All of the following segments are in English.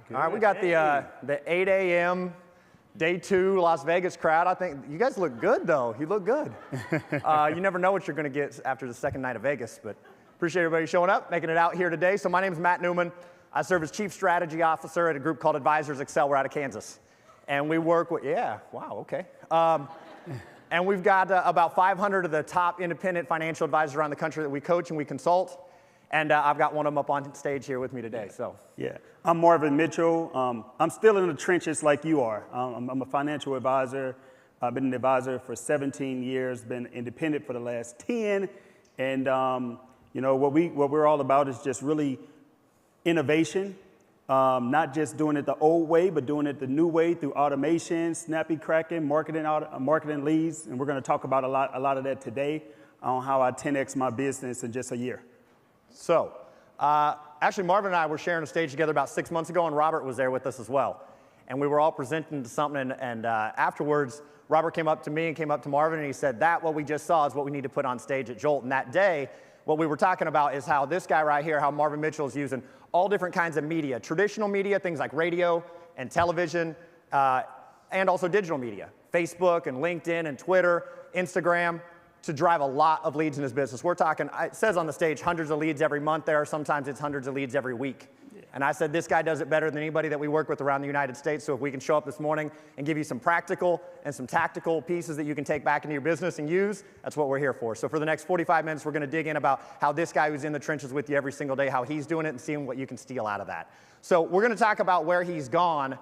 Good. All right, we got the 8 a.m. Day 2 Las Vegas crowd. I think you guys look good, though. You look good. You never know what you're going to get after the second night of Vegas, but appreciate everybody showing up, making it out here today. So my name is Matt Newman. I serve as Chief Strategy Officer at a group called Advisors Excel. We're out of Kansas. And we work with, okay. And we've got about 500 of the top independent financial advisors around the country that we coach and we consult. And I've got one of them up on stage here with me today. So yeah, I'm Marvin Mitchell. I'm still in the trenches like you are. I'm a financial advisor. I've been an advisor for 17 years, been independent for the last 10. And you know, what we're all about is just really innovation, not just doing it the old way, but doing it the new way through automation, snappy cracking, marketing leads. And we're going to talk about a lot of that today on how I 10x my business in just a year. So, actually, Marvin and I were sharing a stage together about 6 months ago, and Robert was there with us as well. And we were all presenting to something, and afterwards, Robert came up to me and came up to Marvin, and he said, what we just saw is what we need to put on stage at Jolt. And that day, what we were talking about is how this guy right here, how Marvin Mitchell is using all different kinds of media, traditional media, things like radio and television, and also digital media, Facebook and LinkedIn and Twitter, Instagram, to drive a lot of leads in his business. We're talking, it says on the stage, hundreds of leads every month there. Sometimes it's hundreds of leads every week. Yeah. And I said, this guy does it better than anybody that we work with around the United States. So if we can show up this morning and give you some practical and some tactical pieces that you can take back into your business and use, that's what we're here for. So for the next 45 minutes, we're going to dig in about how this guy who's in the trenches with you every single day, how he's doing it and seeing what you can steal out of that. So we're going to talk about where he's gone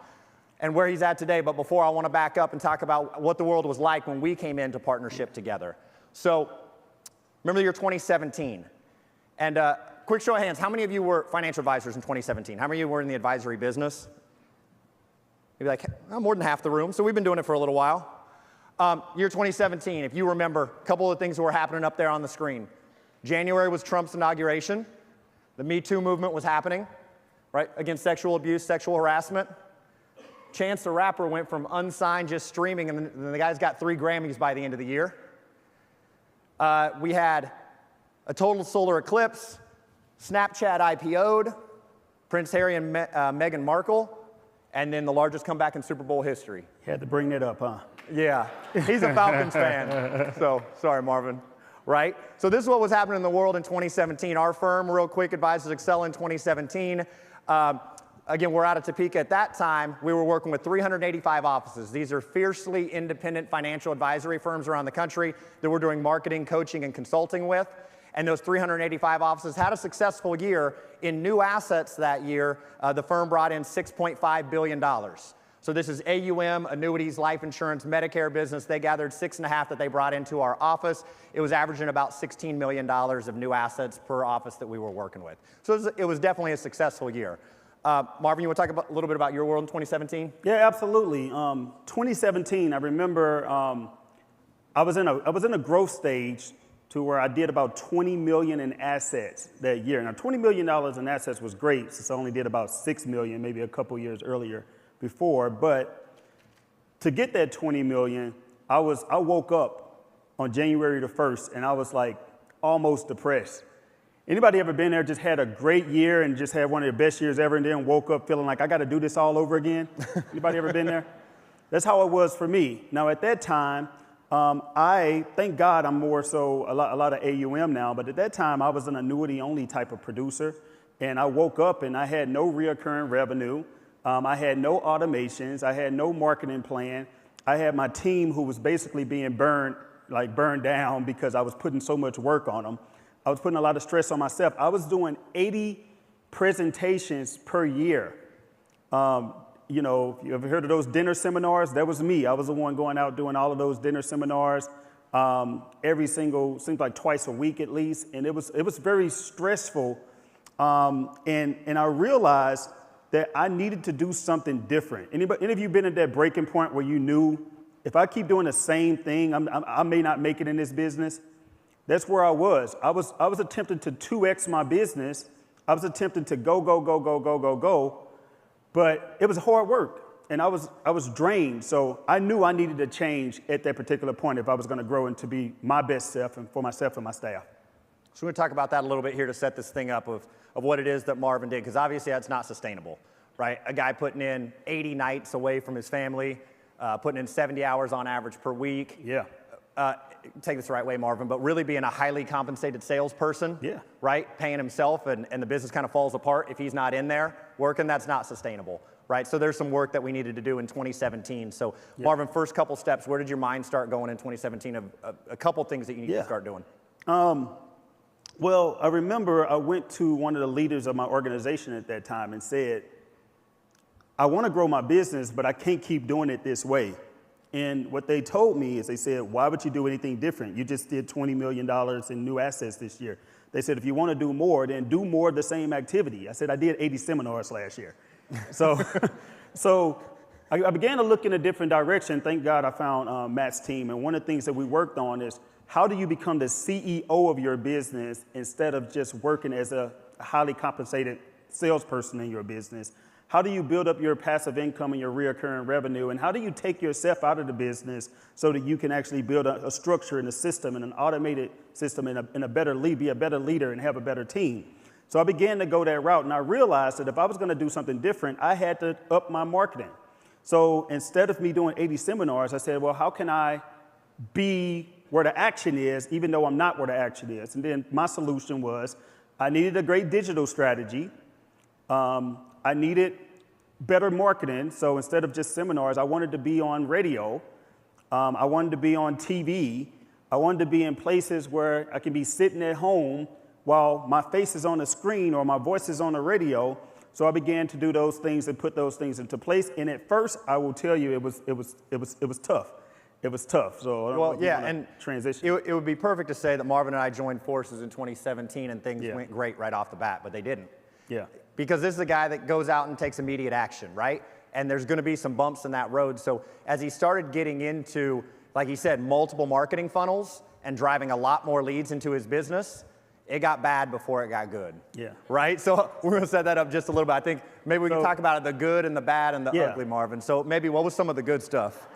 and where he's at today. But before, I want to back up and talk about what the world was like when we came into partnership together. So remember the year 2017. And quick show of hands, how many of you were financial advisors in 2017? How many of you were in the advisory business? Maybe like more than half the room. So we've been doing it for a little while. Year 2017, if you remember, a couple of things that were happening up there on the screen. January was Trump's inauguration. The Me Too movement was happening, right, against sexual abuse, sexual harassment. Chance the Rapper went from unsigned, just streaming, and then the guy's got 3 Grammys by the end of the year. We had a total solar eclipse, Snapchat IPO'd, Prince Harry and Meghan Markle, and then the largest comeback in Super Bowl history. You had to bring that up, huh? Yeah, he's a Falcons fan, so sorry, Marvin. Right? So this is what was happening in the world in 2017. Our firm, real quick, Advisors Excel in 2017. Again, we're out of Topeka. At that time, we were working with 385 offices. These are fiercely independent financial advisory firms around the country that we're doing marketing, coaching, and consulting with. And those 385 offices had a successful year. In new assets that year, the firm brought in $6.5 billion. So this is AUM, annuities, life insurance, Medicare business. They gathered 6.5 that they brought into our office. It was averaging about $16 million of new assets per office that we were working with. So it was definitely a successful year. Marvin, you want to talk a little bit about your world in 2017? Yeah, absolutely. 2017, I remember I was in a growth stage to where I did about $20 million in assets that year. Now, $20 million in assets was great since I only did about $6 million, maybe a couple years earlier before. But to get that $20 million, I woke up on January the 1st and I was like almost depressed. Anybody ever been there, just had a great year and just had one of the best years ever and then woke up feeling like I got to do this all over again? Anybody ever been there? That's how it was for me. Now, at that time, thank God I'm more so a lot of AUM now, but at that time I was an annuity-only type of producer, and I woke up and I had no reoccurring revenue. I had no automations. I had no marketing plan. I had my team who was basically being burned down because I was putting so much work on them. I was putting a lot of stress on myself. I was doing 80 presentations per year. You know, you ever heard of those dinner seminars? That was me. I was the one going out doing all of those dinner seminars seemed like twice a week at least. And it was very stressful. And I realized that I needed to do something different. Any of you been at that breaking point where you knew, if I keep doing the same thing, I may not make it in this business? That's where I was. I was attempting to 2x my business. I was attempting to go, but it was hard work, and I was drained. So I knew I needed to change at that particular point if I was going to grow and to be my best self and for myself and my staff. So we're going to talk about that a little bit here to set this thing up of what it is that Marvin did, because obviously that's not sustainable, right? A guy putting in 80 nights away from his family, putting in 70 hours on average per week. Yeah. Take this the right way, Marvin, but really being a highly compensated salesperson, yeah, right? Paying himself and the business kind of falls apart if he's not in there working, that's not sustainable, right? So there's some work that we needed to do in 2017. So yeah. Marvin, first couple steps, where did your mind start going in 2017 of a couple things that you need to start doing? Well, I remember I went to one of the leaders of my organization at that time and said, I want to grow my business, but I can't keep doing it this way. And what they told me is they said, why would you do anything different? You just did $20 million in new assets this year. They said, if you want to do more, then do more of the same activity. I said, I did 80 seminars last year. So I began to look in a different direction. Thank God I found Matt's team. And one of the things that we worked on is how do you become the CEO of your business instead of just working as a highly compensated salesperson in your business? How do you build up your passive income and your recurring revenue? And how do you take yourself out of the business so that you can actually build a structure and a system and an automated system and a better lead, be a better leader and have a better team? So I began to go that route, and I realized that if I was going to do something different, I had to up my marketing. So instead of me doing 80 seminars, I said, well, how can I be where the action is, even though I'm not where the action is? And then my solution was I needed a great digital strategy. I needed better marketing. So instead of just seminars, I wanted to be on radio. I wanted to be on TV. I wanted to be in places where I can be sitting at home while my face is on the screen or my voice is on the radio. So I began to do those things and put those things into place. And at first, I will tell you, it was tough. It was tough. So I don't know if you want to transition. It would be perfect to say that Marvin and I joined forces in 2017 and things went great right off the bat, but they didn't. Yeah. Because this is a guy that goes out and takes immediate action, right? And there's going to be some bumps in that road. So as he started getting into, like he said, multiple marketing funnels and driving a lot more leads into his business, it got bad before it got good. Yeah. Right? So we're going to set that up just a little bit. I think maybe we can talk about it, the good and the bad and the ugly, Marvin. So maybe what was some of the good stuff?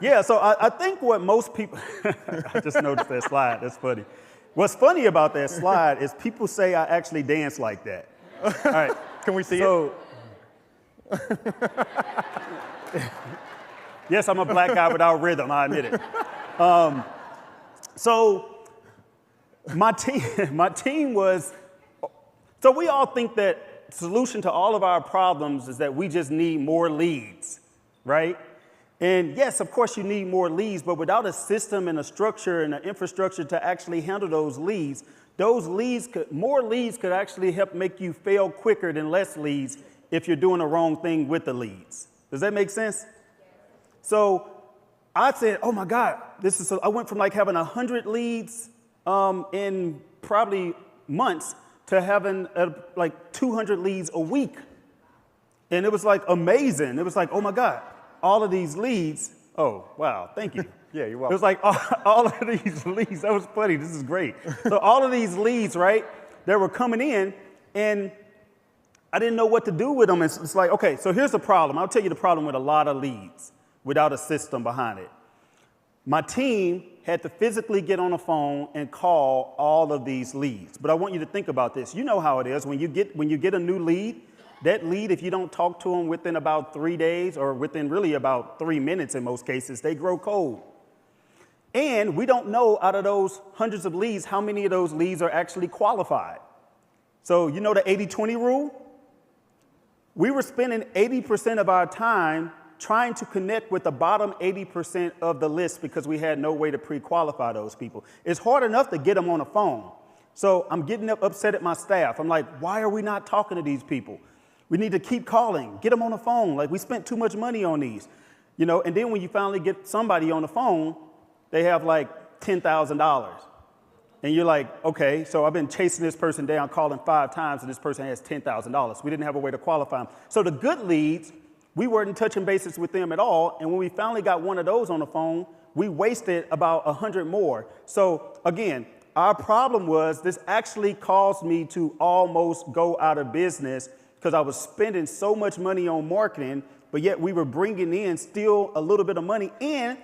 Yeah, so I think what most people, I just noticed that slide, that's funny. What's funny about that slide is people say I actually dance like that. All right. Can we see it? Yes, I'm a black guy without rhythm, I admit it. So my team was, so we all think that the solution to all of our problems is that we just need more leads, right? And yes, of course you need more leads, but without a system and a structure and an infrastructure to actually handle those leads, more leads could actually help make you fail quicker than less leads if you're doing the wrong thing with the leads. Does that make sense? So I said, oh my God, I went from like having 100 leads in probably months to having like 200 leads a week. And it was like amazing. It was like, oh my God, all of these leads. Oh, wow, thank you. Yeah, you're welcome. It was like all of these leads. That was funny. This is great. So all of these leads, right, that were coming in, and I didn't know what to do with them. It's like, okay, so here's the problem. I'll tell you the problem with a lot of leads without a system behind it. My team had to physically get on the phone and call all of these leads. But I want you to think about this. You know how it is. When you get a new lead, that lead, if you don't talk to them within about 3 days or within really about 3 minutes in most cases, they grow cold. And we don't know out of those hundreds of leads how many of those leads are actually qualified. So you know the 80-20 rule? We were spending 80% of our time trying to connect with the bottom 80% of the list because we had no way to pre-qualify those people. It's hard enough to get them on the phone. So I'm getting upset at my staff. I'm like, why are we not talking to these people? We need to keep calling, get them on the phone. Like, we spent too much money on these, you know, and then when you finally get somebody on the phone, they have like $10,000. And you're like, okay, so I've been chasing this person down, calling 5 times, and this person has $10,000. We didn't have a way to qualify them. So the good leads, we weren't touching bases with them at all. And when we finally got one of those on the phone, we wasted about 100 more. So again, our problem was this actually caused me to almost go out of business because I was spending so much money on marketing, but yet we were bringing in still a little bit of money. And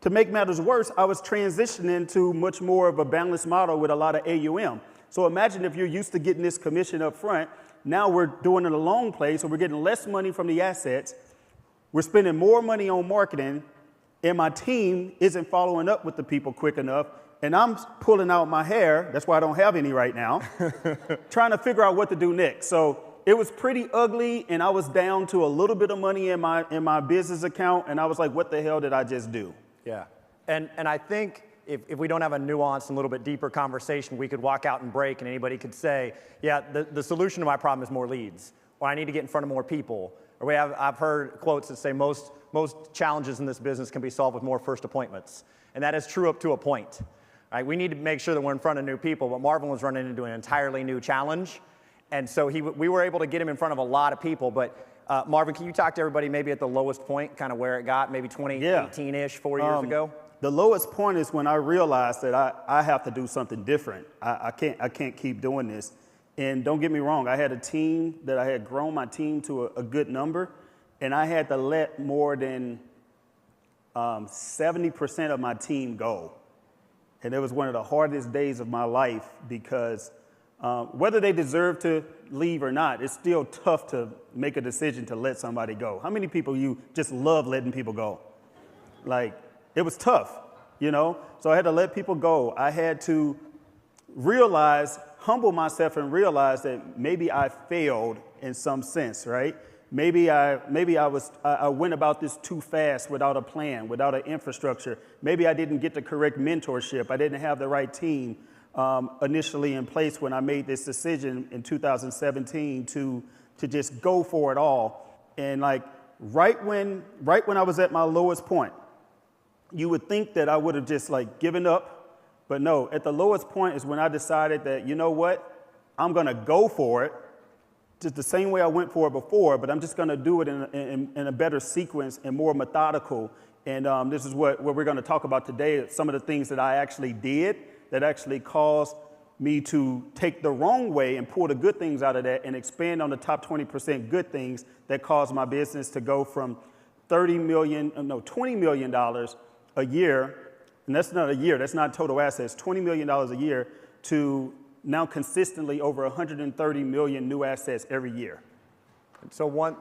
to make matters worse, I was transitioning to much more of a balanced model with a lot of AUM. So imagine if you're used to getting this commission up front, Now we're doing it a loan play, so we're getting less money from the assets. We're spending more money on marketing, and my team isn't following up with the people quick enough, and I'm pulling out my hair. That's why I don't have any right now, trying to figure out what to do next. So it was pretty ugly, and I was down to a little bit of money in my business account, and I was like, what the hell did I just do? Yeah, and I think if we don't have a nuanced and a little bit deeper conversation, we could walk out and break, and anybody could say, yeah, the solution to my problem is more leads, or I need to get in front of more people. Or I've heard quotes that say most challenges in this business can be solved with more first appointments. And that is true up to a point. Right? We need to make sure that we're in front of new people, but Marvin was running into an entirely new challenge. And so we were able to get him in front of a lot of people. But Marvin, can you talk to everybody maybe at the lowest point, kind of where it got, maybe 2018-ish, 4 years ago? The lowest point is when I realized that I have to do something different. I can't keep doing this. And don't get me wrong, I had a team that I had grown my team to a good number, and I had to let more than 70% of my team go. And it was one of the hardest days of my life because whether they deserve to leave or not, it's still tough to make a decision to let somebody go. How many people you just love letting people go? Like, it was tough, you know? So I had to let people go. I had to humble myself and realize that maybe I failed in some sense, right? Maybe I went about this too fast without a plan, without an infrastructure. Maybe I didn't get the correct mentorship. I didn't have the right team initially in place when I made this decision in 2017 to just go for it all. And like right when I was at my lowest point, you would think that I would have just like given up. But no, at the lowest point is when I decided that, you know what, I'm going to go for it, just the same way I went for it before, but I'm just going to do it in a better sequence and more methodical. And this is what we're going to talk about today, some of the things that I actually did that actually caused me to take the wrong way and pull the good things out of that and expand on the top 20% good things that caused my business to go from $20 million a year. And that's not a year, that's not total assets, $20 million a year to now consistently over 130 million new assets every year. So one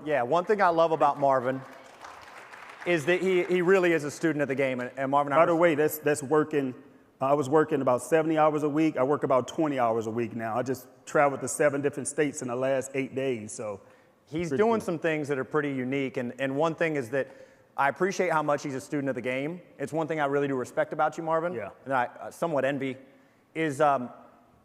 thing I love about Marvin is that he really is a student of the game. And Marvin, by the way, that's working. I was working about 70 hours a week. I work about 20 hours a week now. I just traveled to 7 different states in the last 8 days. So he's doing some things that are pretty unique. And one thing is that I appreciate how much he's a student of the game. It's one thing I really do respect about you, Marvin, and I somewhat envy, is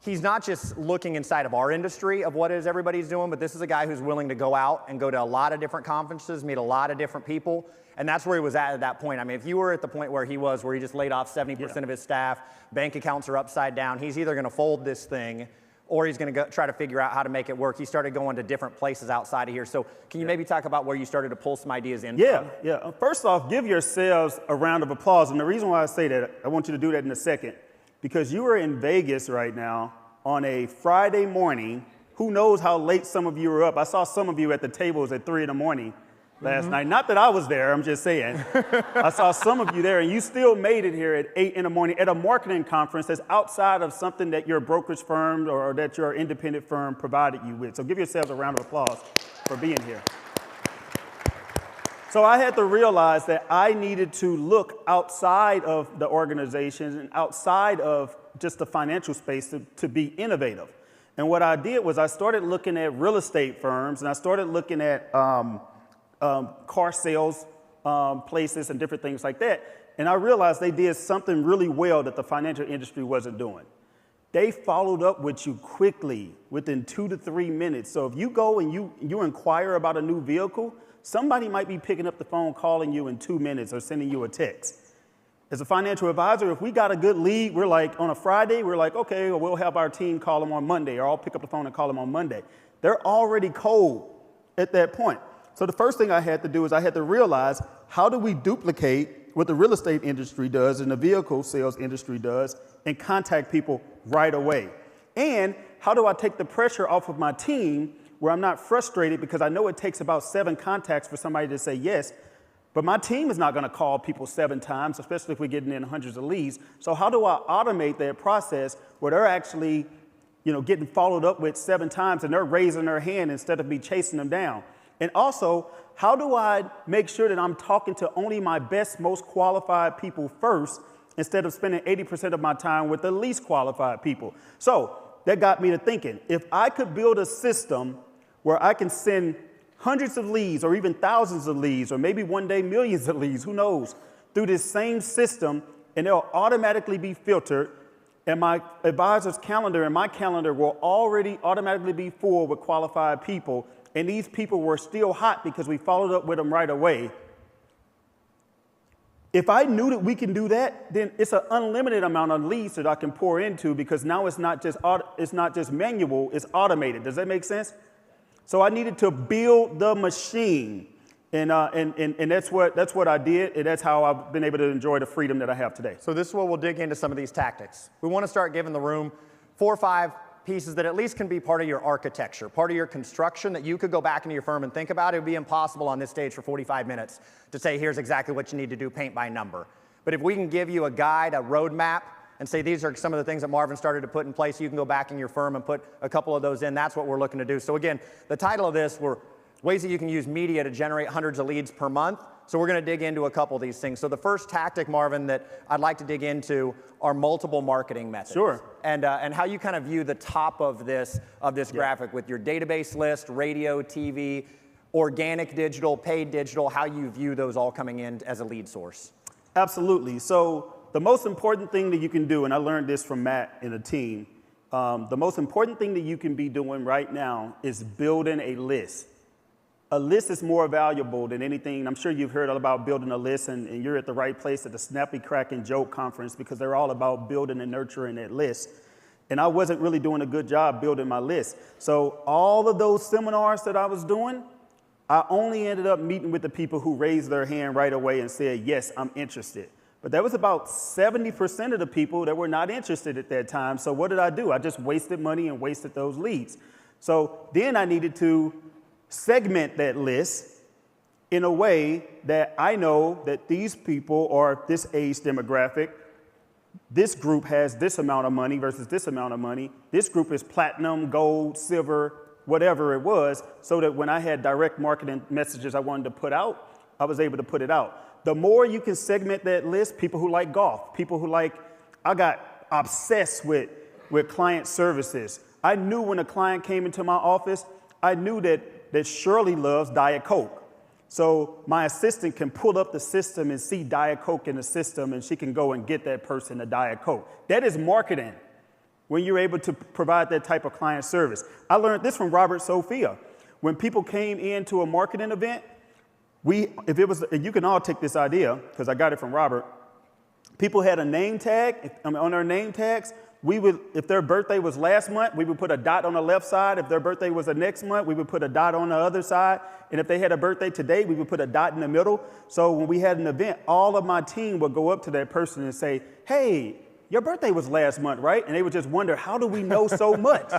he's not just looking inside of our industry of what it is everybody's doing, but this is a guy who's willing to go out and go to a lot of different conferences, meet a lot of different people, and that's where he was at that point. I mean, if you were at the point where he was, where he just laid off 70% of his staff, bank accounts are upside down, he's either going to fold this thing or he's going to try to figure out how to make it work. He started going to different places outside of here. So can you maybe talk about where you started to pull some ideas in from? Yeah. First off, give yourselves a round of applause. And the reason why I say that, I want you to do that in a second, because you are in Vegas right now on a Friday morning. Who knows how late some of you are up. I saw some of you at the tables at 3 in the morning last night. Not that I was there, I'm just saying. I saw some of you there, and you still made it here at 8 in the morning at a marketing conference that's outside of something that your brokerage firm or that your independent firm provided you with. So give yourselves a round of applause for being here. So I had to realize that I needed to look outside of the organizations and outside of just the financial space to be innovative. And what I did was I started looking at real estate firms, and I started looking at car sales places and different things like that. And I realized they did something really well that the financial industry wasn't doing. They followed up with you quickly within 2 to 3 minutes. So if you go and you inquire about a new vehicle, somebody might be picking up the phone, calling you in 2 minutes or sending you a text. As a financial advisor, if we got a good lead, we're like, on a Friday, we're like, okay, well, we'll have our team call them on Monday, or I'll pick up the phone and call them on Monday. They're already cold at that point. So the first thing I had to do is I had to realize, how do we duplicate what the real estate industry does and the vehicle sales industry does and contact people right away? And how do I take the pressure off of my team where I'm not frustrated because I know it takes about 7 contacts for somebody to say yes, but my team is not going to call people 7 times, especially if we're getting in hundreds of leads. So how do I automate that process where they're actually getting followed up with 7 times and they're raising their hand instead of me chasing them down? And also, how do I make sure that I'm talking to only my best, most qualified people first instead of spending 80% of my time with the least qualified people? So that got me to thinking, if I could build a system where I can send hundreds of leads or even thousands of leads or maybe one day millions of leads, who knows, through this same system, and they'll automatically be filtered, and my advisor's calendar and my calendar will already automatically be full with qualified people, and these people were still hot because we followed up with them right away. If I knew that we can do that, then it's an unlimited amount of leads that I can pour into, because now it's not just manual, it's automated. Does that make sense? So I needed to build the machine, and that's what I did, and that's how I've been able to enjoy the freedom that I have today. So this is where we'll dig into some of these tactics. We want to start giving the room 4 or 5 pieces that at least can be part of your architecture, part of your construction that you could go back into your firm and think about. It would be impossible on this stage for 45 minutes to say, here's exactly what you need to do, paint by number. But if we can give you a guide, a roadmap, and say these are some of the things that Marvin started to put in place, you can go back in your firm and put a couple of those in. That's what we're looking to do. So again, the title of this were ways that you can use media to generate hundreds of leads per month. So we're going to dig into a couple of these things. So the first tactic, Marvin, that I'd like to dig into are multiple marketing methods. Sure. And how you kind of view the top of this graphic with your database list, radio, TV, organic digital, paid digital, how you view those all coming in as a lead source. Absolutely. So the most important thing that you can do, and I learned this from Matt and the team, the most important thing that you can be doing right now is building a list. A list is more valuable than anything. I'm sure you've heard all about building a list, and you're at the right place at the Snappy Crack and Joke conference, because they're all about building and nurturing that list. And I wasn't really doing a good job building my list. So all of those seminars that I was doing, I only ended up meeting with the people who raised their hand right away and said, yes, I'm interested. But that was about 70% of the people that were not interested at that time. So what did I do? I just wasted money and wasted those leads. So then I needed to segment that list in a way that I know that these people are this age demographic. This group has this amount of money versus this amount of money. This group is platinum, gold, silver, whatever it was, so that when I had direct marketing messages I wanted to put out, I was able to put it out. The more you can segment that list, people who like golf, people who I got obsessed with client services. I knew when a client came into my office, I knew that Shirley loves Diet Coke. So my assistant can pull up the system and see Diet Coke in the system, and she can go and get that person a Diet Coke. That is marketing, when you're able to provide that type of client service. I learned this from Robert Sophia. When people came into a marketing event, and you can all take this idea, because I got it from Robert. People had a name tag. On their name tags, if their birthday was last month, we would put a dot on the left side. If their birthday was the next month, we would put a dot on the other side. And if they had a birthday today, we would put a dot in the middle. So when we had an event, all of my team would go up to that person and say, hey, your birthday was last month, right? And they would just wonder, how do we know so much?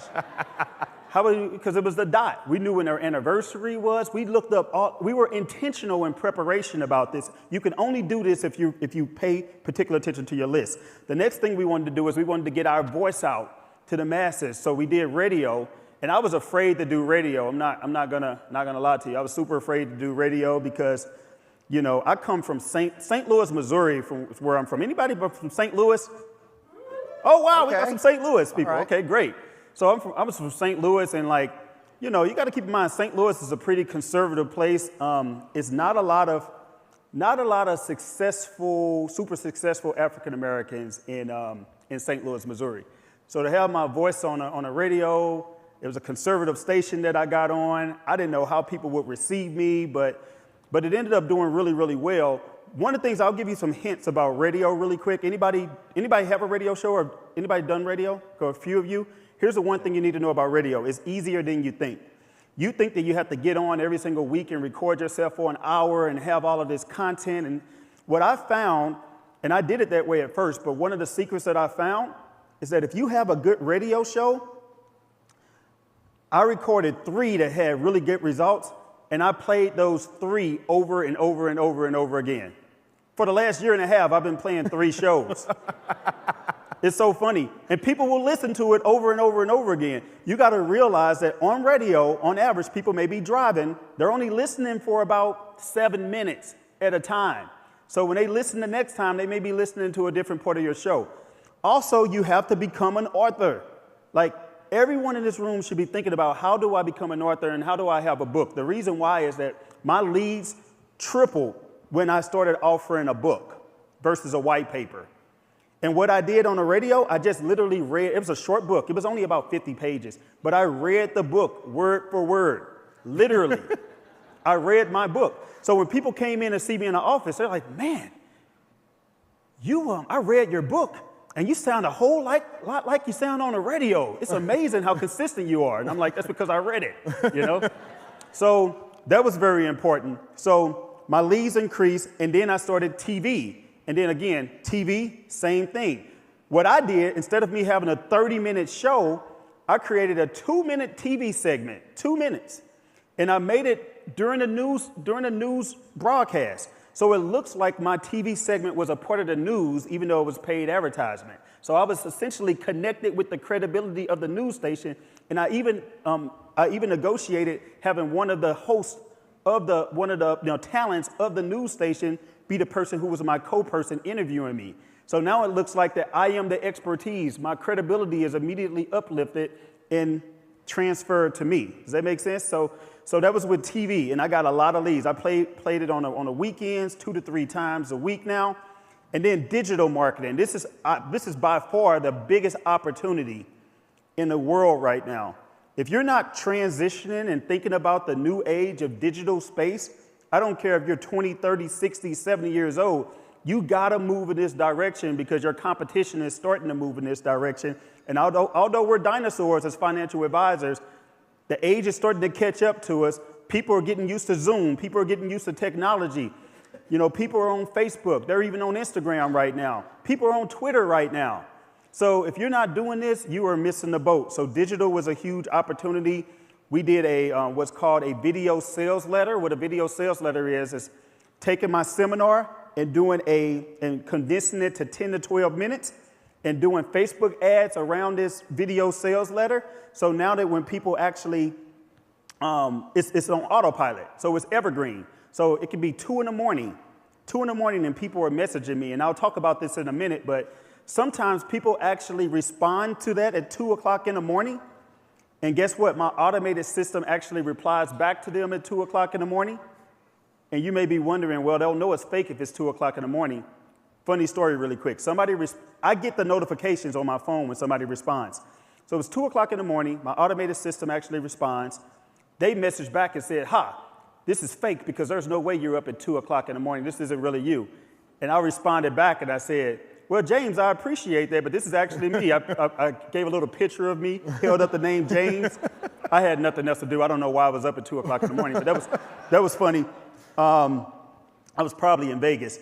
Because it was the dot. We knew when their anniversary was. We looked up, we were intentional in preparation about this. You can only do this if you pay particular attention to your list. The next thing we wanted to do is we wanted to get our voice out to the masses. So we did radio, and I was afraid to do radio. I'm not gonna lie to you. I was super afraid to do radio because, I come from St. Louis, Missouri, from where I'm from. Anybody from St. Louis? Oh, wow, okay. We got some St. Louis people. Right. Okay, great. So I was from St. Louis, and you got to keep in mind, St. Louis is a pretty conservative place. It's not a lot of successful, super successful African Americans in St. Louis, Missouri. So to have my voice on a radio, it was a conservative station that I got on. I didn't know how people would receive me, but it ended up doing really, really well. One of the things, I'll give you some hints about radio really quick. Anybody have a radio show, or anybody done radio? Or a few of you? Here's the one thing you need to know about radio. It's easier than you think. You think that you have to get on every single week and record yourself for an hour and have all of this content. And what I found, and I did it that way at first, but one of the secrets that I found is that if you have a good radio show, I recorded 3 that had really good results, and I played those 3 over and over and over and over again. For the last year and a half, I've been playing 3 shows. It's so funny. And people will listen to it over and over and over again. You got to realize that on radio, on average, people may be driving. They're only listening for about 7 minutes at a time. So when they listen the next time, they may be listening to a different part of your show. Also, you have to become an author. Like, everyone in this room should be thinking about, how do I become an author and how do I have a book? The reason why is that my leads tripled when I started offering a book versus a white paper. And what I did on the radio, I just literally read. It was a short book. It was only about 50 pages. But I read the book word for word, literally. I read my book. So when people came in and see me in the office, they're like, man, I read your book. And you sound a whole lot like you sound on the radio. It's amazing how consistent you are. And I'm like, that's because I read it, you know? So that was very important. So my leads increased, and then I started TV. And then again, TV, same thing. What I did, instead of me having a 30-minute show, I created a 2-minute TV segment, 2 minutes. And I made it during the news broadcast. So it looks like my TV segment was a part of the news, even though it was paid advertisement. So I was essentially connected with the credibility of the news station, and I even negotiated having one of the hosts of the talents of the news station be the person who was my co-person interviewing me. So now it looks like that I am the expertise. My credibility is immediately uplifted and transferred to me. Does that make sense? So that was with TV, and I got a lot of leads. I played it on the weekends, 2 to 3 times a week now. And then digital marketing. This is by far the biggest opportunity in the world right now. If you're not transitioning and thinking about the new age of digital space, I don't care if you're 20, 30, 60, 70 years old, you gotta move in this direction because your competition is starting to move in this direction. And although we're dinosaurs as financial advisors, the age is starting to catch up to us. People are getting used to Zoom. People are getting used to technology. You know, people are on Facebook. They're even on Instagram right now. People are on Twitter right now. So if you're not doing this, you are missing the boat. So digital was a huge opportunity. We did what's called a video sales letter. What a video sales letter is taking my seminar and condensing it to 10 to 12 minutes and doing Facebook ads around this video sales letter. So now that when people actually, it's on autopilot, so it's evergreen. So it can be 2 in the morning and people are messaging me, and I'll talk about this in a minute, but sometimes people actually respond to that at 2 o'clock in the morning, and guess what? My automated system actually replies back to them at 2 o'clock in the morning, and you may be wondering, well, they'll know it's fake if it's 2 o'clock in the morning. Funny story really quick. I get the notifications on my phone when somebody responds. So it's 2 o'clock in the morning, my automated system actually responds. They message back and said, this is fake because there's no way you're up at 2 o'clock in the morning. This isn't really you. And I responded back and I said, well, James, I appreciate that, but this is actually me. I gave a little picture of me, held up the name James. I had nothing else to do. I don't know why I was up at 2 o'clock in the morning, but that was funny. I was probably in Vegas.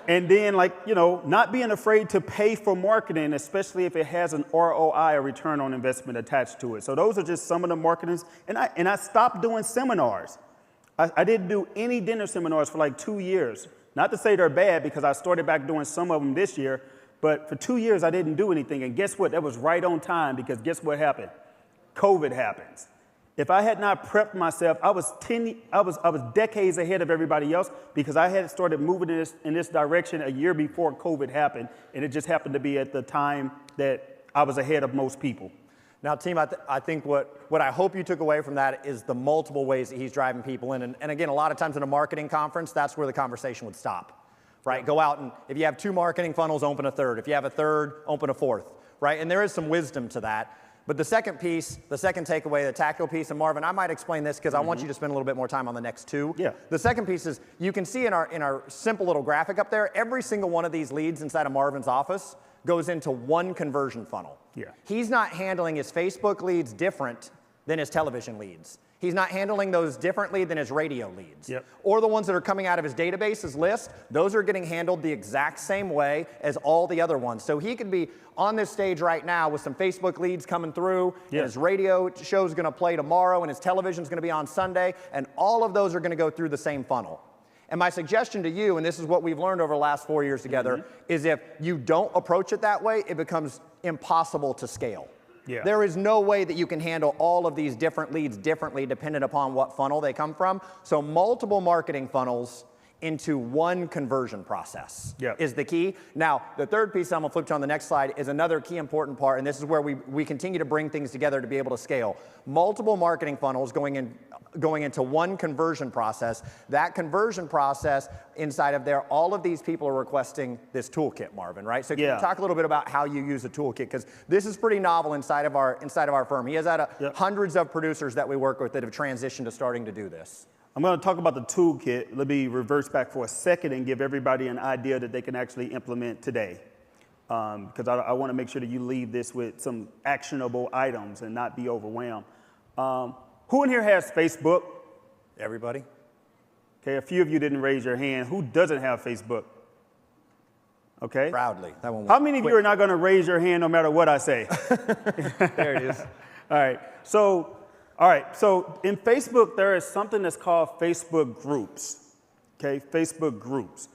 And then, not being afraid to pay for marketing, especially if it has an ROI, a return on investment attached to it. So those are just some of the marketings. And I stopped doing seminars. I didn't do any dinner seminars for like 2 years. Not to say they're bad, because I started back doing some of them this year. But for 2 years, I didn't do anything. And guess what? That was right on time, because guess what happened? COVID happens. If I had not prepped myself, I was decades ahead of everybody else, because I had started moving in this direction a year before COVID happened, and it just happened to be at the time that I was ahead of most people. Now, team, I think what I hope you took away from that is the multiple ways that he's driving people in. And again, a lot of times in a marketing conference, that's where the conversation would stop, right? Yeah. Go out, and if you have 2 marketing funnels, open a third. If you have a third, open a fourth, right? And there is some wisdom to that. But the second piece, the second takeaway, the tactical piece, and Marvin, I might explain this because I want you to spend a little bit more time on the next 2. Yeah. The second piece is, you can see in our simple little graphic up there, every single one of these leads inside of Marvin's office goes into one conversion funnel. Yeah. He's not handling his Facebook leads different than his television leads. He's not handling those differently than his radio leads. Yep. Or the ones that are coming out of his database, his list, those are getting handled the exact same way as all the other ones. So he could be on this stage right now with some Facebook leads coming through, and his radio show is going to play tomorrow, and his television is going to be on Sunday, and all of those are going to go through the same funnel. And my suggestion to you, and this is what we've learned over the last 4 years together, is if you don't approach it that way, it becomes impossible to scale. Yeah. There is no way that you can handle all of these different leads differently dependent upon what funnel they come from. So multiple marketing funnels into one conversion process is the key. Now, the third piece I'm going to flip to on the next slide is another key important part, and this is where we continue to bring things together to be able to scale. Multiple marketing funnels going into one conversion process. That conversion process, inside of there, all of these people are requesting this toolkit, Marvin, right? So can you talk a little bit about how you use the toolkit? Because this is pretty novel inside of our firm. He has had hundreds of producers that we work with that have transitioned to starting to do this. I'm going to talk about the toolkit. Let me reverse back for a second and give everybody an idea that they can actually implement today. Because I want to make sure that you leave this with some actionable items and not be overwhelmed. Who in here has Facebook? Everybody. Okay, a few of you didn't raise your hand. Who doesn't have Facebook? Okay. Proudly. That one. How many of you are not going to raise your hand no matter what I say? There it is. All right. So in Facebook, there is something that's called Facebook groups. Okay, Facebook groups.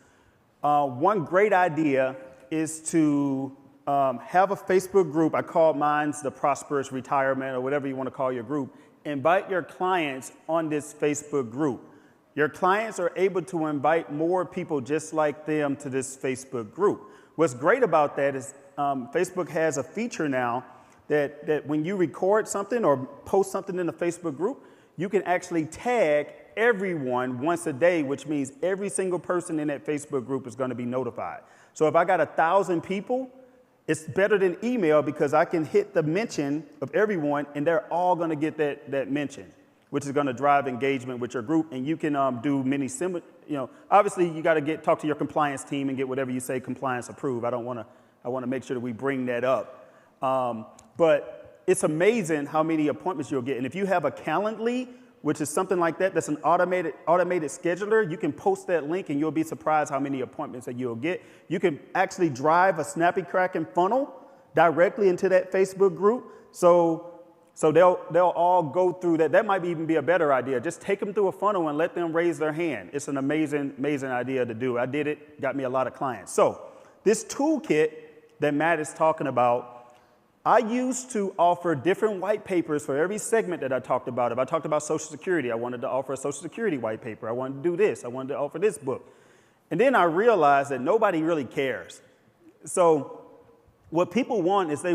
One great idea is to have a Facebook group. I call mine the Prosperous Retirement or whatever you want to call your group. Invite your clients on this Facebook group. Your clients are able to invite more people just like them to this Facebook group. What's great about that is Facebook has a feature now that when you record something or post something in the Facebook group, you can actually tag everyone once a day, which means every single person in that Facebook group is going to be notified. So if I got 1,000 people, it's better than email because I can hit the mention of everyone and they're all going to get that mention, which is going to drive engagement with your group. And you can do many similar, obviously you got to talk to your compliance team and get whatever you say compliance approved. I want to make sure that we bring that up. But it's amazing how many appointments you'll get. And if you have a Calendly, which is something like that, that's an automated scheduler, you can post that link and you'll be surprised how many appointments that you'll get. You can actually drive a snappy cracking funnel directly into that Facebook group. So they'll all go through that. That might even be a better idea. Just take them through a funnel and let them raise their hand. It's an amazing idea to do. I did it, got me a lot of clients. So this toolkit that Matt is talking about, I used to offer different white papers for every segment that I talked about. If I talked about Social Security, I wanted to offer a Social Security white paper. I wanted to do this. I wanted to offer this book. And then I realized that nobody really cares. So what people want is they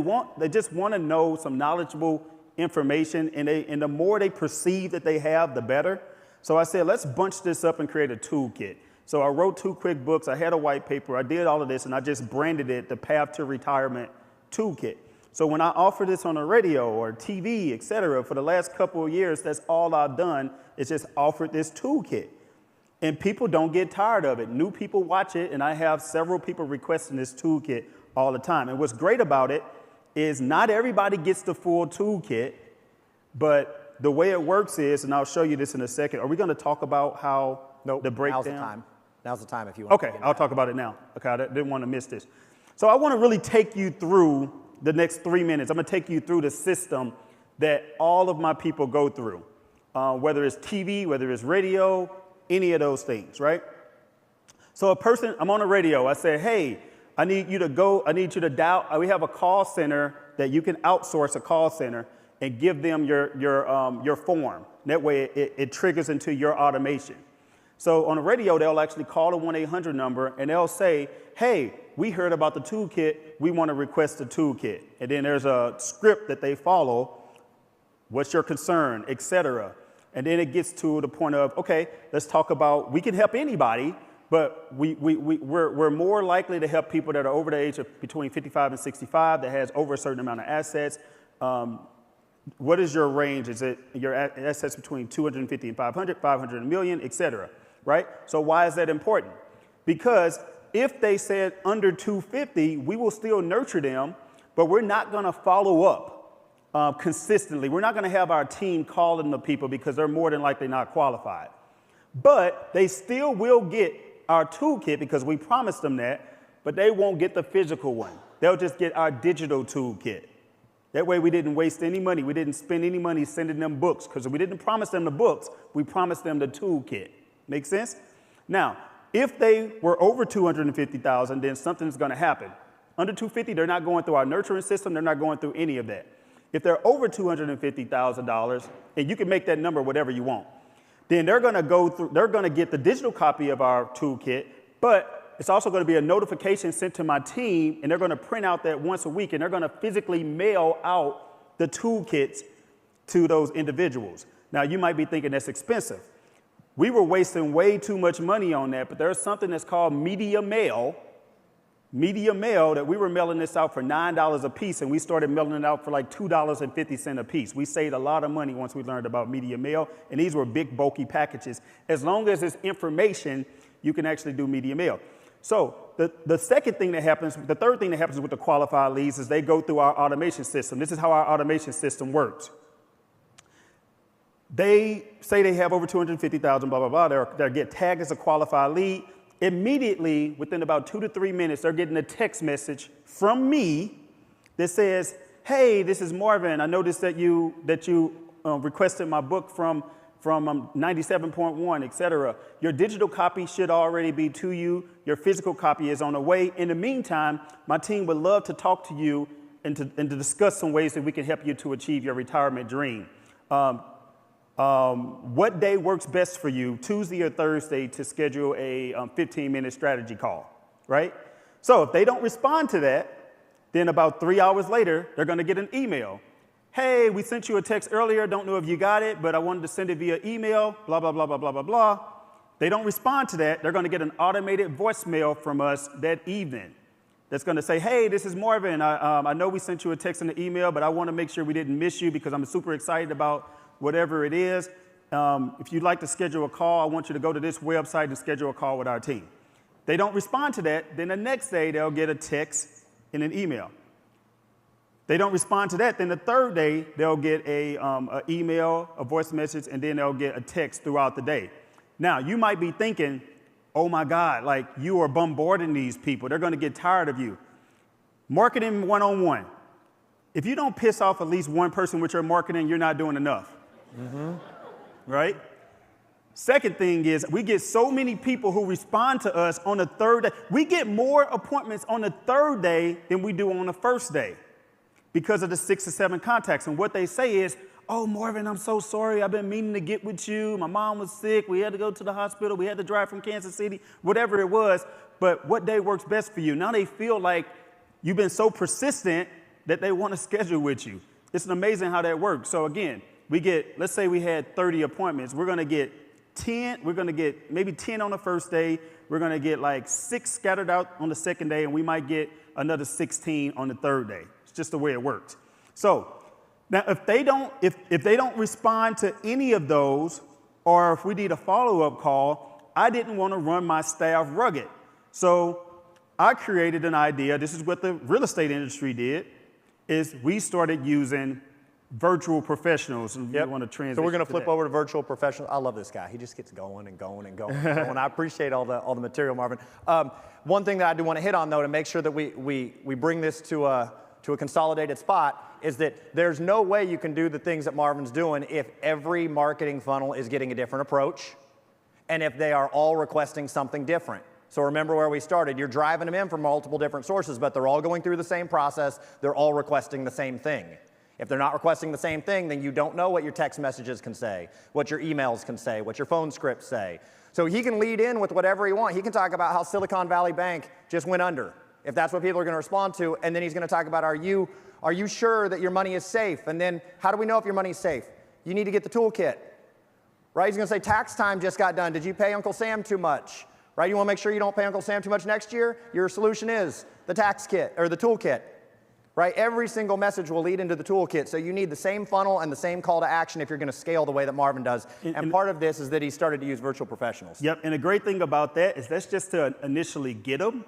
just want to know some knowledgeable information, and the more they perceive that they have, the better. So I said, let's bunch this up and create a toolkit. So I wrote 2 quick books. I had a white paper. I did all of this, and I just branded it the Path to Retirement Toolkit. So when I offer this on the radio or TV, et cetera, for the last couple of years, that's all I've done is just offered this toolkit. And people don't get tired of it. New people watch it, and I have several people requesting this toolkit all the time. And what's great about it is not everybody gets the full toolkit, but the way it works is, and I'll show you this in a second. Are we going to talk about how the breakdown? Now's the time. Now's the time if you want to. Okay, I'll talk about it now. Okay, I didn't want to miss this. So I want to really take you through the next 3 minutes. I'm going to take you through the system that all of my people go through, whether it's TV, whether it's radio, any of those things, right? So I'm on the radio. I say, hey, I need you to dial. We have a call center that you can outsource a call center and give them your form. That way it triggers into your automation. So on the radio, they'll actually call a 1-800 number and they'll say, hey, we heard about the toolkit. We want to request the toolkit. And then there's a script that they follow. What's your concern, et cetera. And then it gets to the point of, okay, let's talk about, we can help anybody, but we're more likely to help people that are over the age of between 55 and 65 that has over a certain amount of assets. What is your range? Is it your assets between 250 and 500, 500 and a million, et cetera, right? So why is that important? Because if they said under 250, we will still nurture them, but we're not going to follow up consistently. We're not going to have our team calling the people because they're more than likely not qualified. But they still will get our toolkit because we promised them that, but they won't get the physical one. They'll just get our digital toolkit. That way we didn't waste any money. We didn't spend any money sending them books because we didn't promise them the books. We promised them the toolkit. Make sense? Now, if they were over 250,000, then something's going to happen. Under 250, they're not going through our nurturing system. They're not going through any of that. If they're over $250,000, and you can make that number whatever you want, then they're going to go through. They're going to get the digital copy of our toolkit, but it's also going to be a notification sent to my team, and they're going to print out that once a week, and they're going to physically mail out the toolkits to those individuals. Now, you might be thinking that's expensive. We were wasting way too much money on that, but there's something that's called media mail that we were mailing this out for $9 a piece, and we started mailing it out for like $2.50 a piece. We saved a lot of money once we learned about media mail, and these were big, bulky packages. As long as it's information, you can actually do media mail. So the second thing that happens, the third thing that happens with the qualified leads is they go through our automation system. This is how our automation system works. They say they have over 250,000, blah, blah, blah. They'll get tagged as a qualified lead. Immediately, within about 2 to 3 minutes, they're getting a text message from me that says, hey, this is Marvin. I noticed that you requested my book from 97.1, et cetera. Your digital copy should already be to you. Your physical copy is on the way. In the meantime, my team would love to talk to you and to discuss some ways that we can help you to achieve your retirement dream. What day works best for you, Tuesday or Thursday, to schedule a 15-minute strategy call, right? So if they don't respond to that, then about 3 hours later, they're going to get an email. Hey, we sent you a text earlier. Don't know if you got it, but I wanted to send it via email, blah, blah, blah, blah, blah, blah, blah. They don't respond to that. They're going to get an automated voicemail from us that evening that's going to say, hey, this is Marvin. I know we sent you a text and an email, but I want to make sure we didn't miss you because I'm super excited about whatever it is. If you'd like to schedule a call, I want you to go to this website and schedule a call with our team. They don't respond to that, then the next day they'll get a text and an email. They don't respond to that, then the third day they'll get a email, a voice message, and then they'll get a text throughout the day. Now, you might be thinking, oh my God, like you are bombarding these people. They're going to get tired of you. Marketing 101. If you don't piss off at least one person with your marketing, you're not doing enough. Mm-hmm. Right? Second thing is we get so many people who respond to us on the third day. We get more appointments on the third day than we do on the first day because of the 6 or 7 contacts. And what they say is, oh, Marvin, I'm so sorry. I've been meaning to get with you. My mom was sick. We had to go to the hospital. We had to drive from Kansas City, whatever it was. But what day works best for you? Now they feel like you've been so persistent that they want to schedule with you. It's amazing how that works. So again, we get, let's say we had 30 appointments. We're going to get 10. We're going to get maybe 10 on the first day. We're going to get like 6 scattered out on the second day, and we might get another 16 on the third day. It's just the way it works. So now if they don't respond to any of those, or if we need a follow-up call, I didn't want to run my staff rugged. So I created an idea. This is what the real estate industry did, is we started using virtual professionals. And yep. We want to transition. So we're going to flip over to virtual professionals. I love this guy. He just gets going and going and going and going. I appreciate all the material, Marvin. One thing that I do want to hit on, though, to make sure that we bring this to a consolidated spot, is that there's no way you can do the things that Marvin's doing if every marketing funnel is getting a different approach and if they are all requesting something different. So remember where we started. You're driving them in from multiple different sources, but they're all going through the same process. They're all requesting the same thing. If they're not requesting the same thing, then you don't know what your text messages can say, what your emails can say, what your phone scripts say. So he can lead in with whatever he wants. He can talk about how Silicon Valley Bank just went under, if that's what people are going to respond to. And then he's going to talk about, are you sure that your money is safe? And then how do we know if your money is safe? You need to get the toolkit, right? He's going to say tax time just got done. Did you pay Uncle Sam too much? Right? You want to make sure you don't pay Uncle Sam too much next year? Your solution is the tax kit or the toolkit. Right? Every single message will lead into the toolkit. So you need the same funnel and the same call to action if you're going to scale the way that Marvin does. And part of this is that he started to use virtual professionals. Yep. And the great thing about that is that's just to initially get them.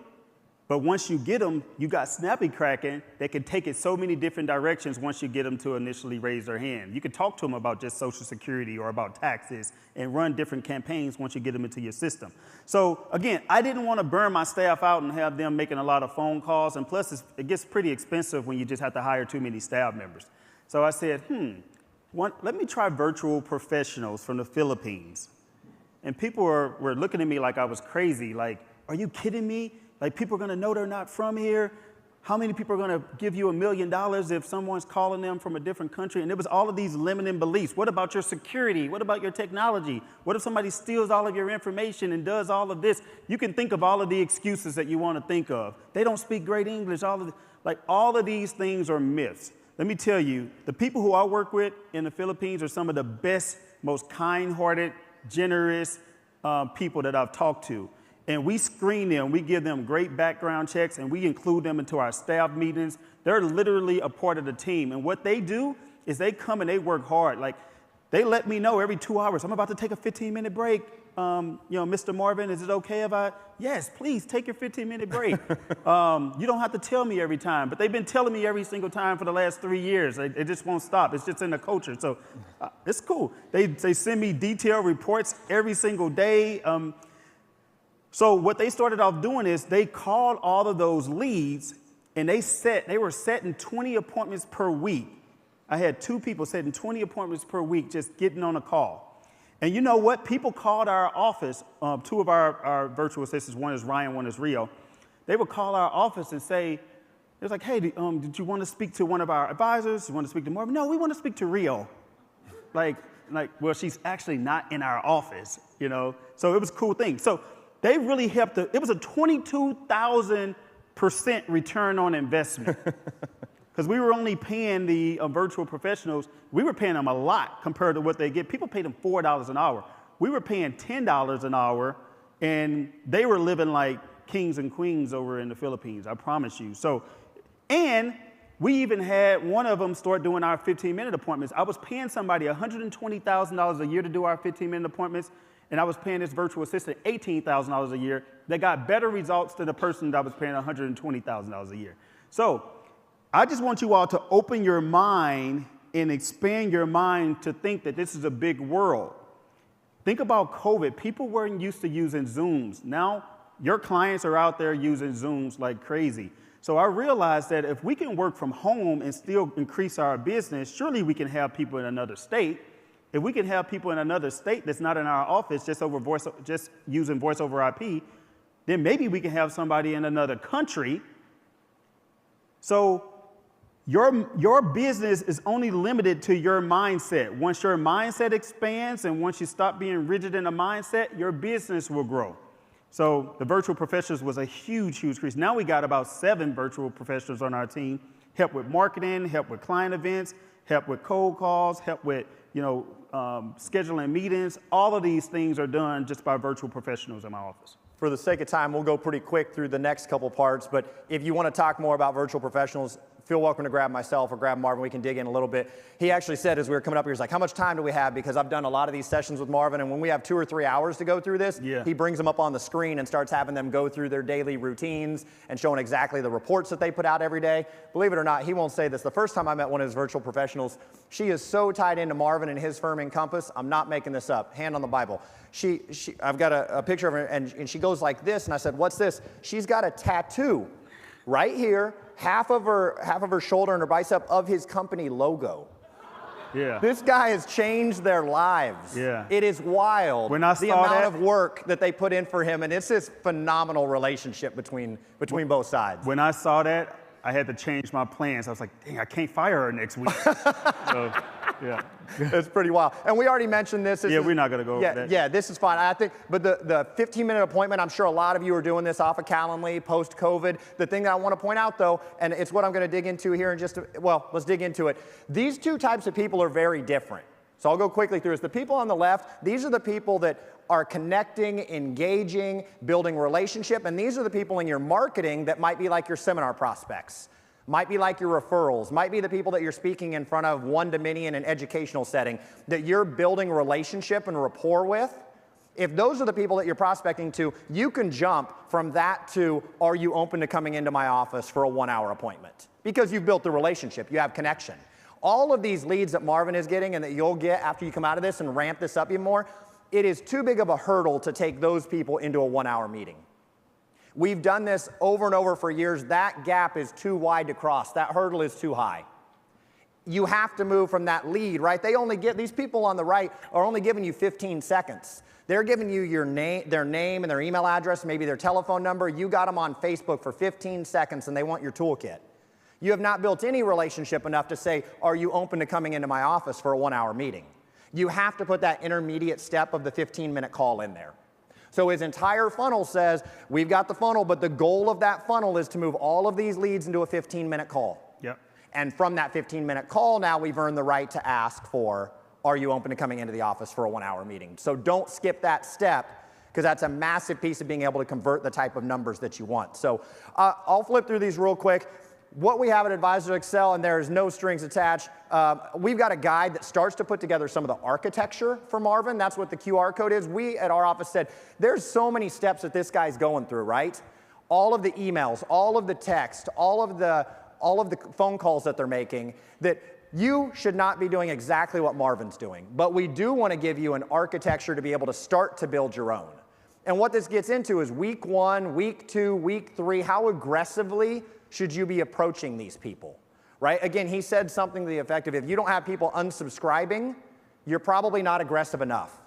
But once you get them, you got Snappy Kraken that can take it so many different directions once you get them to initially raise their hand. You can talk to them about just Social Security or about taxes and run different campaigns once you get them into your system. So again, I didn't want to burn my staff out and have them making a lot of phone calls. And plus, it gets pretty expensive when you just have to hire too many staff members. So I said, let me try virtual professionals from the Philippines. and people were looking at me like I was crazy. Like, are you kidding me? Like, people are going to know they're not from here. How many people are going to give you $1 million if someone's calling them from a different country? And it was all of these limiting beliefs. What about your security? What about your technology? What if somebody steals all of your information and does all of this? You can think of all of the excuses that you want to think of. They don't speak great English. All of these things are myths. Let me tell you, the people who I work with in the Philippines are some of the best, most kind-hearted, generous people that I've talked to. And we screen them, we give them great background checks, and we include them into our staff meetings. They're literally a part of the team. And what they do is they come and they work hard. Like, they let me know every 2 hours, I'm about to take a 15-minute break. Mr. Marvin, is it okay if yes, please take your 15-minute break. You don't have to tell me every time, but they've been telling me every single time for the last 3 years. It just won't stop. It's just in the culture. So it's cool. They send me detailed reports every single day. So what they started off doing is they called all of those leads, and they were setting 20 appointments per week. I had 2 people setting 20 appointments per week just getting on a call. And you know what? People called our office, 2 of our virtual assistants, one is Ryan, one is Rio. They would call our office and say, it was like, hey, did you want to speak to one of our advisors? You want to speak to Marvin? No, we want to speak to Rio. Well, she's actually not in our office, you know? So it was a cool thing. So they really helped. It was a 22,000% return on investment. Because we were only paying the virtual professionals, we were paying them a lot compared to what they get. People paid them $4 an hour. We were paying $10 an hour, and they were living like kings and queens over in the Philippines, I promise you. So, and we even had one of them start doing our 15-minute appointments. I was paying somebody $120,000 a year to do our 15-minute appointments, and I was paying this virtual assistant $18,000 a year. They got better results than the person that I was paying $120,000 a year. So I just want you all to open your mind and expand your mind to think that this is a big world. Think about COVID. People weren't used to using Zooms. Now your clients are out there using Zooms like crazy. So I realized that if we can work from home and still increase our business, surely we can have people in another state. If we can have people in another state that's not in our office just using voice over IP, then maybe we can have somebody in another country. So your business is only limited to your mindset. Once your mindset expands and once you stop being rigid in a mindset, your business will grow. So the virtual professionals was a huge, huge increase. Now we got about 7 virtual professionals on our team. Help with marketing, help with client events, help with cold calls, help with scheduling meetings. All of these things are done just by virtual professionals in my office. For the sake of time, we'll go pretty quick through the next couple parts, but if you want to talk more about virtual professionals, feel welcome to grab myself or grab Marvin. We can dig in a little bit. He actually said as we were coming up here, he's like, how much time do we have? Because I've done a lot of these sessions with Marvin, and when we have 2 or 3 hours to go through this, he brings them up on the screen and starts having them go through their daily routines and showing exactly the reports that they put out every day. Believe it or not, he won't say this. The first time I met one of his virtual professionals, she is so tied into Marvin and his firm Encompass. I'm not making this up. Hand on the Bible. I've got a picture of her, and she goes like this, and I said, what's this? She's got a tattoo right here, half of her shoulder and her bicep of his company logo. Yeah. This guy has changed their lives. Yeah. It is wild When I the saw amount that, of work that they put in for him, and it's this phenomenal relationship between both sides. When I saw that, I had to change my plans. I was like, dang, I can't fire her next week. So, yeah. It's pretty wild. And we already mentioned this. We're not going to go over that. Yeah, this is fine. I think, but the 15-minute appointment, I'm sure a lot of you are doing this off of Calendly, post-COVID. The thing that I want to point out, though, and it's what I'm going to dig into here in let's dig into it. These 2 types of people are very different. So I'll go quickly through this. The people on the left, these are the people that are connecting, engaging, building relationship, and these are the people in your marketing that might be like your seminar prospects, might be like your referrals, might be the people that you're speaking in front of one-to-many in an educational setting, that you're building relationship and rapport with. If those are the people that you're prospecting to, you can jump from that to, are you open to coming into my office for a 1-hour appointment? Because you've built the relationship, you have connection. All of these leads that Marvin is getting and that you'll get after you come out of this and ramp this up even more, it is too big of a hurdle to take those people into a 1-hour meeting. We've done this over and over for years. That gap is too wide to cross. That hurdle is too high. You have to move from that lead, right? These people on the right are only giving you 15 seconds. They're giving you their name and their email address, maybe their telephone number. You got them on Facebook for 15 seconds and they want your toolkit. You have not built any relationship enough to say, are you open to coming into my office for a 1-hour meeting? You have to put that intermediate step of the 15-minute call in there. So his entire funnel says, we've got the funnel, but the goal of that funnel is to move all of these leads into a 15-minute call. Yep. And from that 15-minute call, now we've earned the right to ask for, are you open to coming into the office for a 1-hour meeting? So don't skip that step, because that's a massive piece of being able to convert the type of numbers that you want. So I'll flip through these real quick. What we have at Advisors Excel, and there's no strings attached, we've got a guide that starts to put together some of the architecture for Marvin. That's what the QR code is. We at our office said, there's so many steps that this guy's going through, right? All of the emails, all of the text, all of the phone calls that they're making, that you should not be doing exactly what Marvin's doing. But we do want to give you an architecture to be able to start to build your own. And what this gets into is week 1, week 2, week 3, how aggressively should you be approaching these people, right? Again, he said something to the effect of, if you don't have people unsubscribing, you're probably not aggressive enough.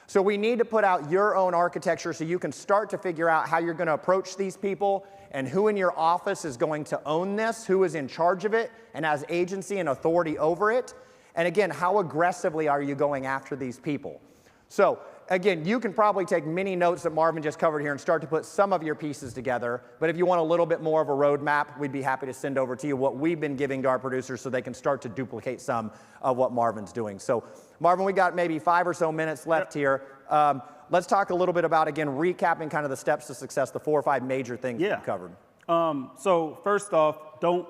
So we need to put out your own architecture so you can start to figure out how you're going to approach these people and who in your office is going to own this, who is in charge of it and has agency and authority over it. And again, how aggressively are you going after these people? So again, you can probably take many notes that Marvin just covered here and start to put some of your pieces together. But if you want a little bit more of a roadmap, we'd be happy to send over to you what we've been giving to our producers so they can start to duplicate some of what Marvin's doing. So Marvin, we got maybe 5 or so minutes left here. Let's talk a little bit about, again, recapping kind of the steps to success, the 4 or 5 major things that you covered. So first off, don't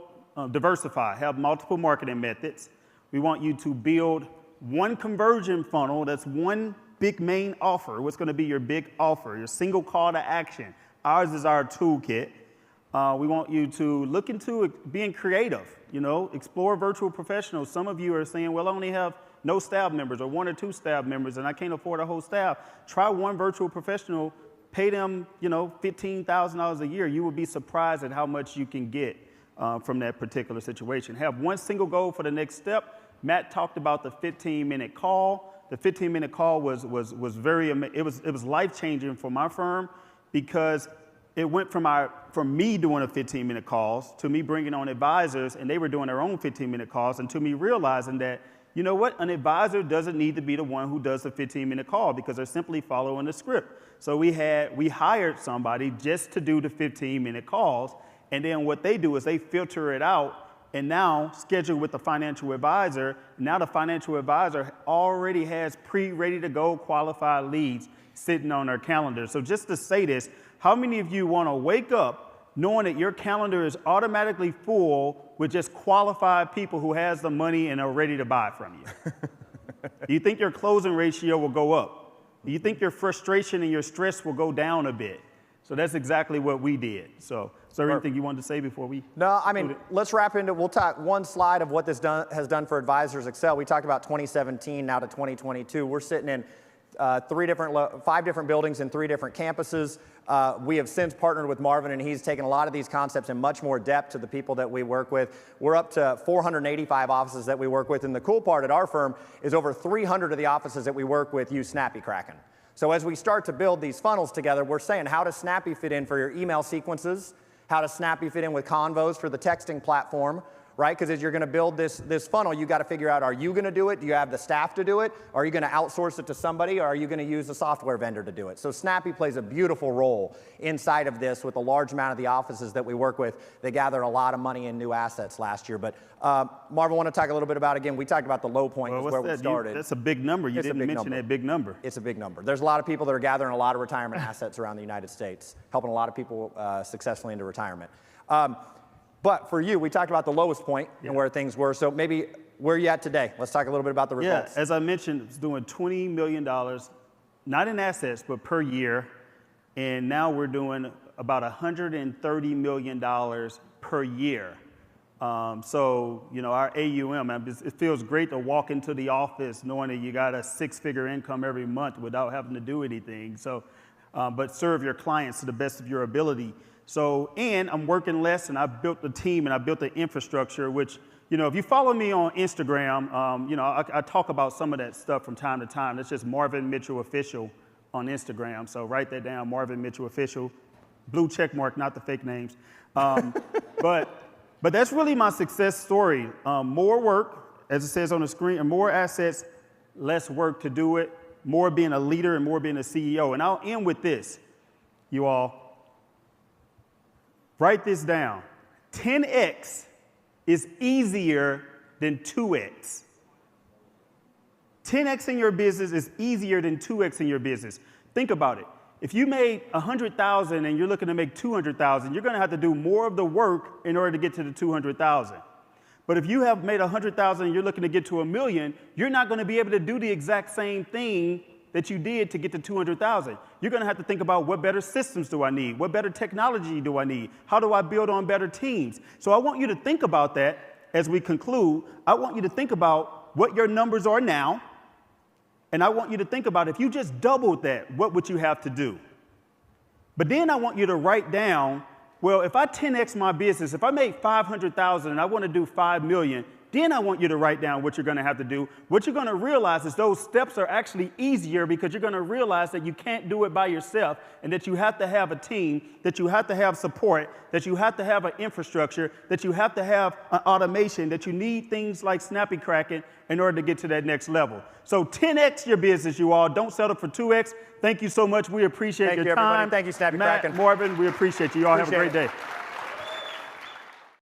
diversify. Have multiple marketing methods. We want you to build one conversion funnel. That's one big main offer. What's going to be your big offer, your single call to action. Ours is our toolkit. We want you to look into being creative, explore virtual professionals. Some of you are saying, well, I only have no staff members or 1 or 2 staff members and I can't afford a whole staff. Try one virtual professional, pay them, $15,000 a year. You will be surprised at how much you can get from that particular situation. Have one single goal for the next step. Matt talked about the 15-minute call. The 15-minute call was life-changing for my firm because it went from me doing a 15-minute calls to me bringing on advisors, and they were doing their own 15-minute calls, and to me realizing that, you know what, an advisor doesn't need to be the one who does the 15-minute call because they're simply following the script. So we hired somebody just to do the 15-minute calls, and then what they do is they filter it out and now schedule with the financial advisor. Now the financial advisor already has ready to go qualified leads sitting on their calendar. So just to say this, how many of you want to wake up knowing that your calendar is automatically full with just qualified people who has the money and are ready to buy from you? Do you think your closing ratio will go up? Do you think your frustration and your stress will go down a bit? So that's exactly what we did. So is there anything you wanted to say before we? No, I mean, let's wrap into, we'll talk one slide of what this has done for Advisors Excel. We talked about 2017 now to 2022. We're sitting in 5 different buildings in 3 different campuses. We have since partnered with Marvin, and he's taken a lot of these concepts in much more depth to the people that we work with. We're up to 485 offices that we work with, and the cool part at our firm is over 300 of the offices that we work with use SnappyKraken. So as we start to build these funnels together, we're saying how does Snappy fit in for your email sequences? How does Snappy fit in with Convos for the texting platform, right? Because as you're going to build this funnel, you got to figure out, are you going to do it? Do you have the staff to do it? Are you going to outsource it to somebody? Or are you going to use a software vendor to do it? So Snappy plays a beautiful role inside of this with a large amount of the offices that we work with. They gathered a lot of money in new assets last year. But Marvin, I want to talk a little bit about, again, we talked about the low point is where we started. That's a big number. You didn't mention that big number. It's a big number. There's a lot of people that are gathering a lot of retirement assets around the United States, helping a lot of people successfully into retirement. But for you, we talked about the lowest point and where things were. So maybe where are you at today? Let's talk a little bit about the results. Yeah, as I mentioned, it's doing $20 million, not in assets, but per year. And now we're doing about $130 million per year. So, our AUM, it feels great to walk into the office knowing that you got a 6-figure income every month without having to do anything. So, but serve your clients to the best of your ability. So, and I'm working less, and I built the team and I built the infrastructure, which, You know, if you follow me on Instagram, you know, I talk about some of that stuff from time to time. It's just Marvin Mitchell Official on Instagram. So write that down, Marvin Mitchell Official. Blue check mark, not the fake names. But that's really my success story. More work, as it says on the screen, and more assets, less work to do it, more being a leader and more being a CEO. And I'll end with this, you all. Write this down. 10x is easier than 2x. 10x in your business is easier than 2x in your business. Think about it. If you made 100,000 and you're looking to make 200,000, you're going to have to do more of the work in order to get to the 200,000. But if you have made 100,000 and you're looking to get to 1 million, you're not going to be able to do the exact same thing that you did to get to 200,000. You're going to have to think about what better systems do I need? What better technology do I need? How do I build on better teams? So I want you to think about that as we conclude. I want you to think about what your numbers are now. And I want you to think about if you just doubled that, what would you have to do? But then I want you to write down, well, if I 10x my business, if I make 500,000 and I want to do 5 million, then I want you to write down what you're going to have to do. What you're going to realize is those steps are actually easier because you're going to realize that you can't do it by yourself and that you have to have a team, that you have to have support, that you have to have an infrastructure, that you have to have an automation, that you need things like Snappy Kraken in order to get to that next level. So 10x your business, you all. Don't settle for 2x. Thank you so much. We appreciate your time. Thank you, Snappy Kraken. Matt, Marvin, we appreciate you. You all have a great day.